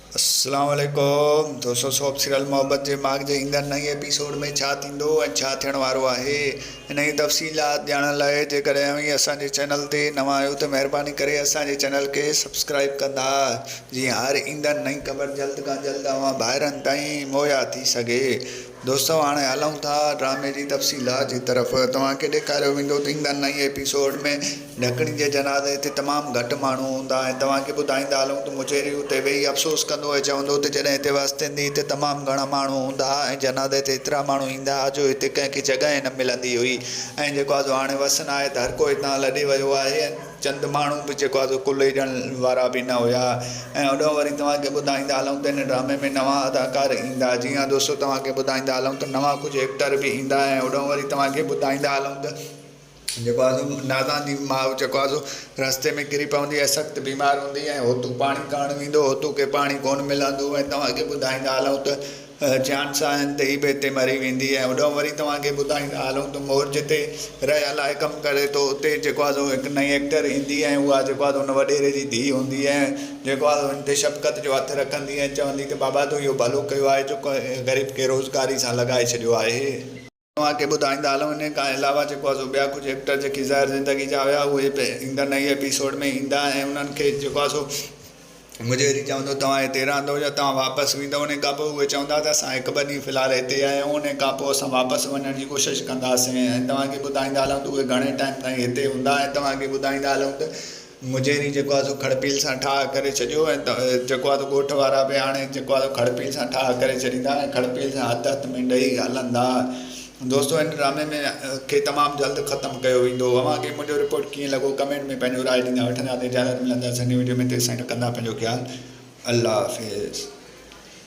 अस्सलाम वालेकुम दोस्तों। सोप सीरियल मोहब्बत जे माग जे ईंदड़ नई एपिसोड में छा थींदो ऐं छा थियण वारो आहे, इन जी तफ़सीलात ॼाणण लाइ जेकॾहिं अव्हीं असांजे चैनल ते नवां आहियो त महिरबानी करे असांजे चैनल खे सब्सक्राइब कंदा, जीअं हर ईंदड़ नई ख़बर जल्द खां जल्द अव्हां ॿाहिरनि ताईं मुहैया थी सघे। दोस्तों हाणे हलूं था ड्रामे जी तफ़सीलात जी तरफ़। तव्हांखे ॾेखारियो वेंदो त ईंदड़ नई एपिसोड में ढकणी जे जनाज़े ते तमामु घटि माण्हू हूंदा ऐं तव्हांखे ॿुधाईंदा हलूं त मुजैरी उते वेही अफ़सोस कंदो ऐं चवंदो त जॾहिं हिते वसंदी हिते तमामु घणा माण्हू हूंदा ऐं जनाज़े ते एतिरा माण्हू ईंदा जो हिते कंहिंखे जॻहि न मिलंदी हुई। ऐं जेको आहे हाणे वसण आहे त हर कोई हितां लॾे वियो आहे ऐं चंद माण्हू बि जेको आहे कुल ॾियण वारा बि न हुया। ऐं होॾो वरी तव्हांखे ॿुधाईंदा हलूं त हिन ड्रामे में नवां अदाकार ईंदा। जीअं दोस्तों तव्हांखे ॿुधाईंदा हलूं त नवां कुझु एक्टर बि ईंदा ऐं होॾो वरी तव्हांखे ॿुधाईंदा हलूं त जेको आहे नाज़ा जी माउ जेको आहे रस्ते में किरी पवंदी ऐं सख़्तु बीमार हूंदी ऐं हुतूं पाणी करणु वेंदो, हुतूं खे पाणी कोन मिलंदो ऐं तव्हांखे ॿुधाईंदा हलूं त जान सां ते ई बि हिते मरी वेंदी। ऐं होॾो वरी तव्हांखे ॿुधाईंदा हलूं त मोर जिते रहियल आहे कमु करे थो उते जेको आहे हिकु नई एक्टर ईंदी ऐं उहा जेको आहे हुन वॾेरे जी धीउ हूंदी ऐं जेको आहे हिन ते शफ़क़त जो हथु रखंदी ऐं चवंदी त बाबा तूं इहो भलो कयो आहे जेको ग़रीब खे रोज़गारी सां लॻाए छॾियो आहे। तव्हांखे ॿुधाईंदा हलूं इन खां अलावा जेको आहे ॿिया कुझु एक्टर जेकी ज़ाहिर ज़िंदगी जा हुया उहे ईंदड़ नई एपिसोड में ईंदा ऐं उन्हनि खे जेको आहे मुजैरी चवंदो तव्हां हिते रहंदो या तव्हां वापसि वेंदव। उन खां पोइ उहे चवंदा त असां हिकु ॿ ॾींहं फ़िलहालु हिते आया आहियूं, उन खां पोइ असां वापसि वञण जी कोशिशि कंदासीं। ऐं तव्हांखे ॿुधाईंदा हलूं त उहे घणे टाइम ताईं हिते हूंदा ऐं तव्हांखे ॿुधाईंदा हलूं त मुजैरी जेको आहे खड़पील सां ठाह करे छॾियो ऐं जेको आहे ॻोठ वारा बि हाणे जेको आहे खड़पील सां ठाह करे छॾींदा ऐं खड़पील सां हथ में ॾेई हलंदा। दोस्तों हिन ड्रामे में खे तमामु जल्द ख़तमु कयो वेंदो। अव्हांखे मुंहिंजो रिपोर्ट कीअं लॻो कमेंट में पंहिंजो राय ॾींदा। वठंदा इजाज़त मिलंदासीं नई वीडियो में, तेसिताईं रखंदा पंहिंजो ख़्यालु। अल्लाह हाफ़िज़।